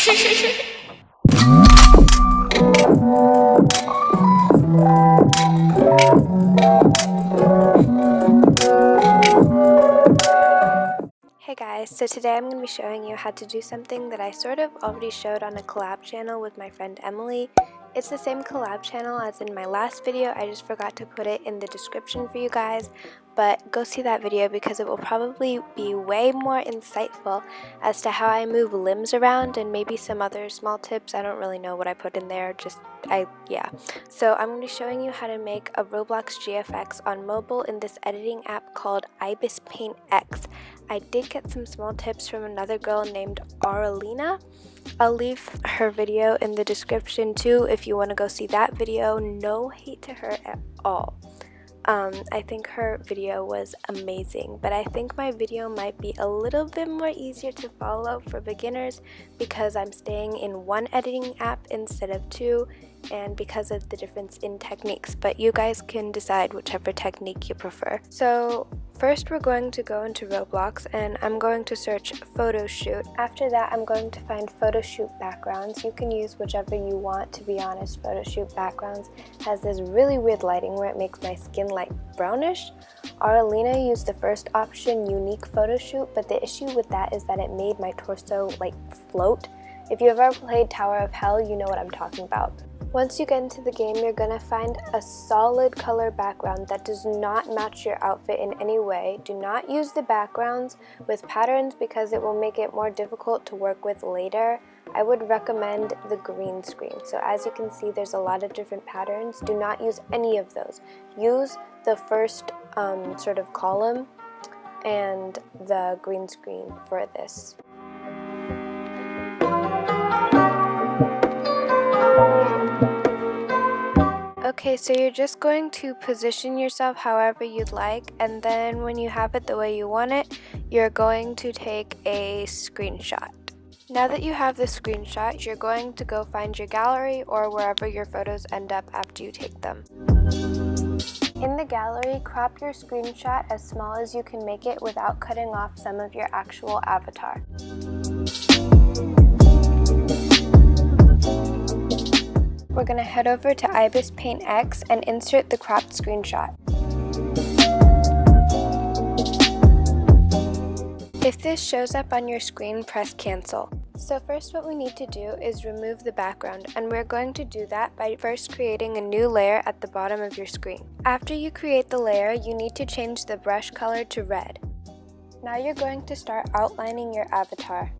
Hey guys, so today I'm going to be showing you how to do something that I sort of already showed on a collab channel with my friend Emily. It's the same collab channel as in my last video, I just forgot to put it in the description for you guys, but go see that video because it will probably be way more insightful as to how I move limbs around and maybe some other small tips. I don't really know what I put in there, So I'm going to be showing you how to make a Roblox GFX on mobile in this editing app called Ibis Paint X. I did get some small tips from another girl named 𝓕𝓸𝓵𝓵𝓸𝓀. I'll leave her video in the description too if you want to go see that video. No hate to her at all. I think her video was amazing, but I think my video might be a little bit more easier to follow for beginners because I'm staying in one editing app instead of two, and because of the difference in techniques, but you guys can decide whichever technique you prefer. So first we're going to go into Roblox and I'm going to search photo shoot. After that I'm going to find photo shoot backgrounds. You can use whichever you want, to be honest. Photo shoot backgrounds has this really weird lighting where it makes my skin like brownish. 𝓕𝓸𝓵𝓵𝓸𝓀 used the first option, unique photo shoot, but the issue with that is that it made my torso like float. If you've ever played Tower of Hell, you know what I'm talking about. Once you get into the game, you're going to find a solid color background that does not match your outfit in any way. Do not use the backgrounds with patterns because it will make it more difficult to work with later. I would recommend the green screen. So as you can see, there's a lot of different patterns. Do not use any of those. Use the first sort of column and the green screen for this. Okay, so you're just going to position yourself however you'd like, and then when you have it the way you want it, you're going to take a screenshot. Now that you have the screenshot, you're going to go find your gallery or wherever your photos end up after you take them. In the gallery, crop your screenshot as small as you can make it without cutting off some of your actual avatar. We're going to head over to Ibis Paint X and insert the cropped screenshot. If this shows up on your screen, press cancel. So first what we need to do is remove the background, and we're going to do that by first creating a new layer at the bottom of your screen. After you create the layer, you need to change the brush color to red. Now you're going to start outlining your avatar.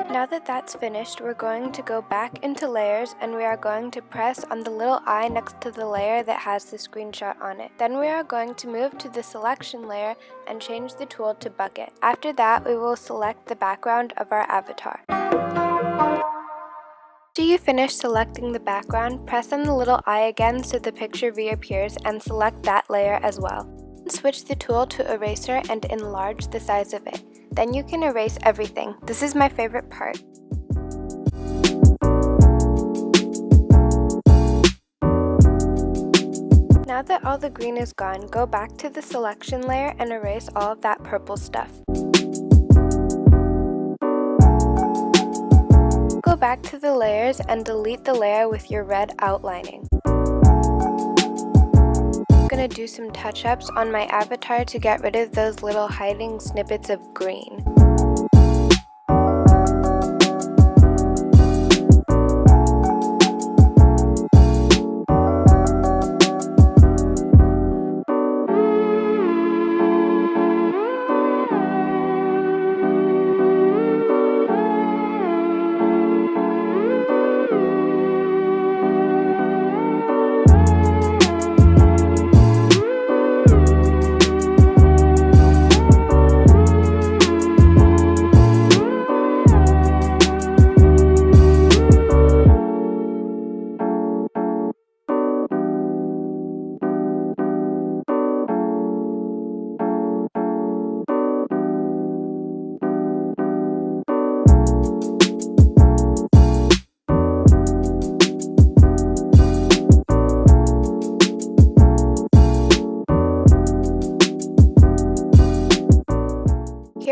Now that that's finished, we're going to go back into layers and we are going to press on the little eye next to the layer that has the screenshot on it. Then we are going to move to the selection layer and change the tool to bucket. After that, we will select the background of our avatar. After you finish selecting the background, press on the little eye again so the picture reappears and select that layer as well. Switch the tool to eraser and enlarge the size of it. Then you can erase everything. This is my favorite part. Now that all the green is gone, go back to the selection layer and erase all of that purple stuff. Go back to the layers and delete the layer with your red outlining. I'm going to do some touch-ups on my avatar to get rid of those little hiding snippets of green.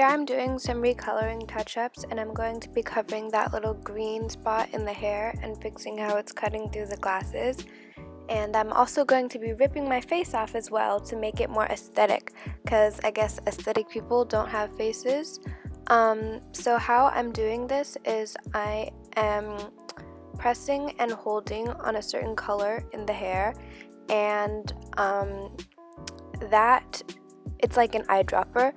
here I'm doing some recoloring touch-ups, and I'm going to be covering that little green spot in the hair and fixing how it's cutting through the glasses. And I'm also going to be ripping my face off as well to make it more aesthetic, because I guess aesthetic people don't have faces. So how I'm doing this is I am pressing and holding on a certain color in the hair, and that it's like an eyedropper,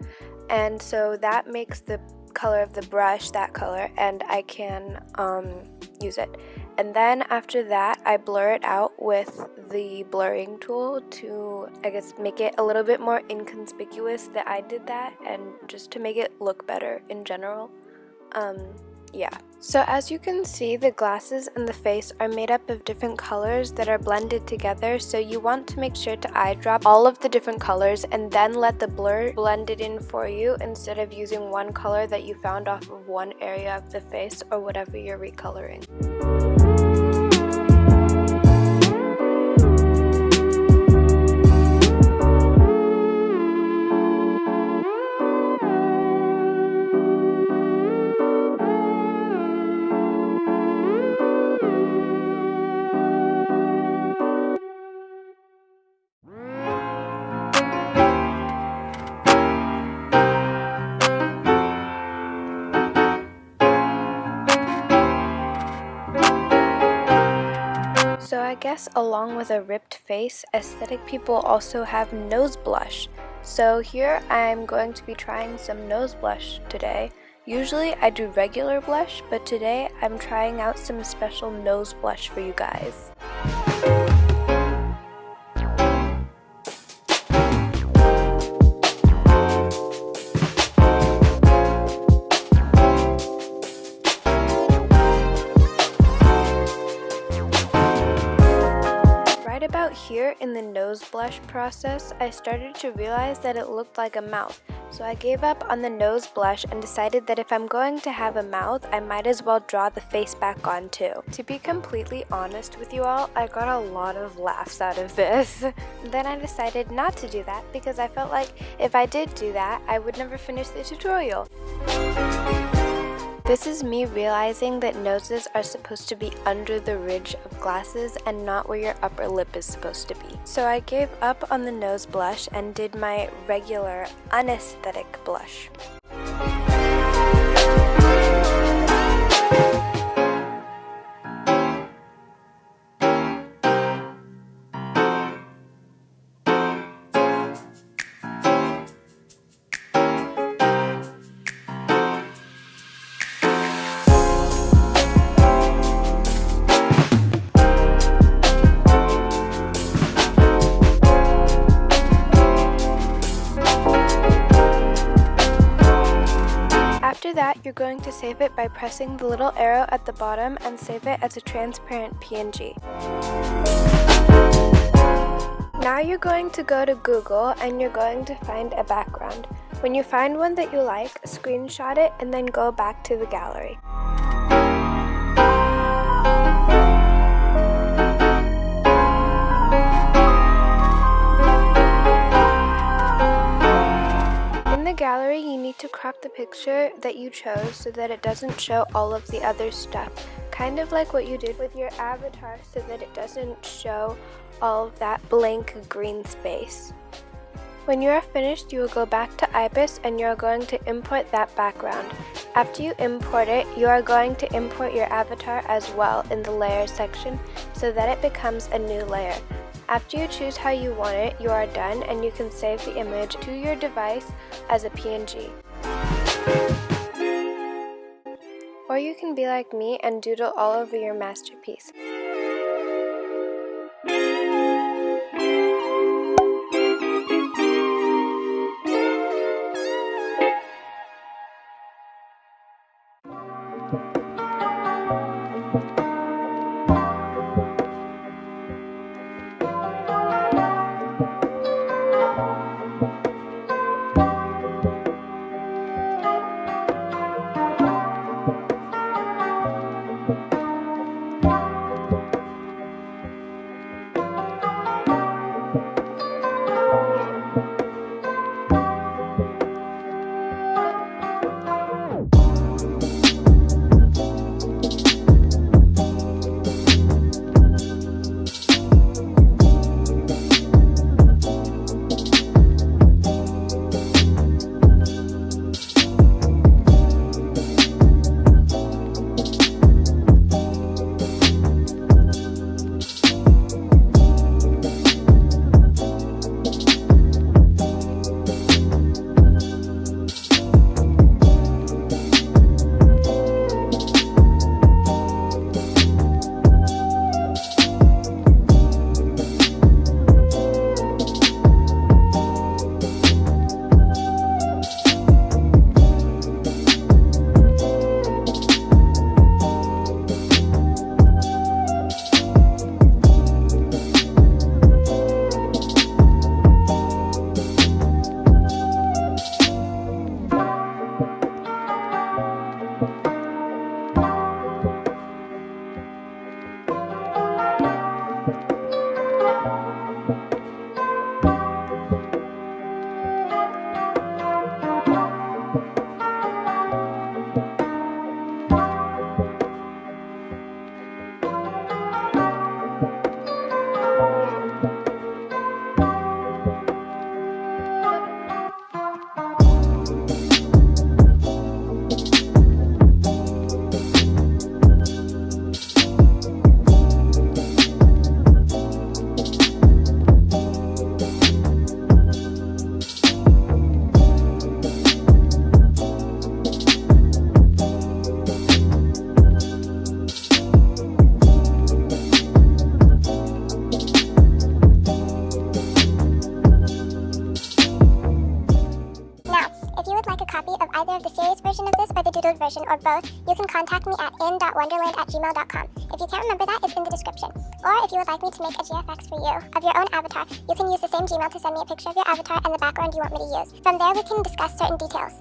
and so that makes the color of the brush that color, and I can use it. And then after that, I blur it out with the blurring tool to, I guess, make it a little bit more inconspicuous that I did that, and just to make it look better in general. Yeah. So as you can see, the glasses and the face are made up of different colors that are blended together, so you want to make sure to eyedrop all of the different colors and then let the blur blend it in for you, instead of using one color that you found off of one area of the face or whatever you're recoloring. So I guess along with a ripped face, aesthetic people also have nose blush. So here I'm going to be trying some nose blush today. Usually I do regular blush, but today I'm trying out some special nose blush for you guys. About here in the nose blush process, I started to realize that it looked like a mouth. So I gave up on the nose blush and decided that if I'm going to have a mouth, I might as well draw the face back on too. To be completely honest with you all, I got a lot of laughs out of this. Then I decided not to do that because I felt like if I did do that, I would never finish the tutorial. This is me realizing that noses are supposed to be under the ridge of glasses and not where your upper lip is supposed to be. So I gave up on the nose blush and did my regular unaesthetic blush. After that, you're going to save it by pressing the little arrow at the bottom and save it as a transparent PNG. Now you're going to go to Google and you're going to find a background. When you find one that you like, screenshot it and then go back to the gallery. Gallery, you need to crop the picture that you chose so that it doesn't show all of the other stuff, kind of like what you did with your avatar, so that it doesn't show all of that blank green space. When you are finished, you will go back to Ibis and you are going to import that background. After you import it, you are going to import your avatar as well in the layer section so that it becomes a new layer. After you choose how you want it, you are done and you can save the image to your device as a PNG. Or you can be like me and doodle all over your masterpiece. the serious version of this or the doodled version or both, you can contact me at in.wonderland@gmail.com. If you can't remember that, it's in the description. Or if you would like me to make a GFX for you of your own avatar, you can use the same Gmail to send me a picture of your avatar and the background you want me to use. From there, we can discuss certain details.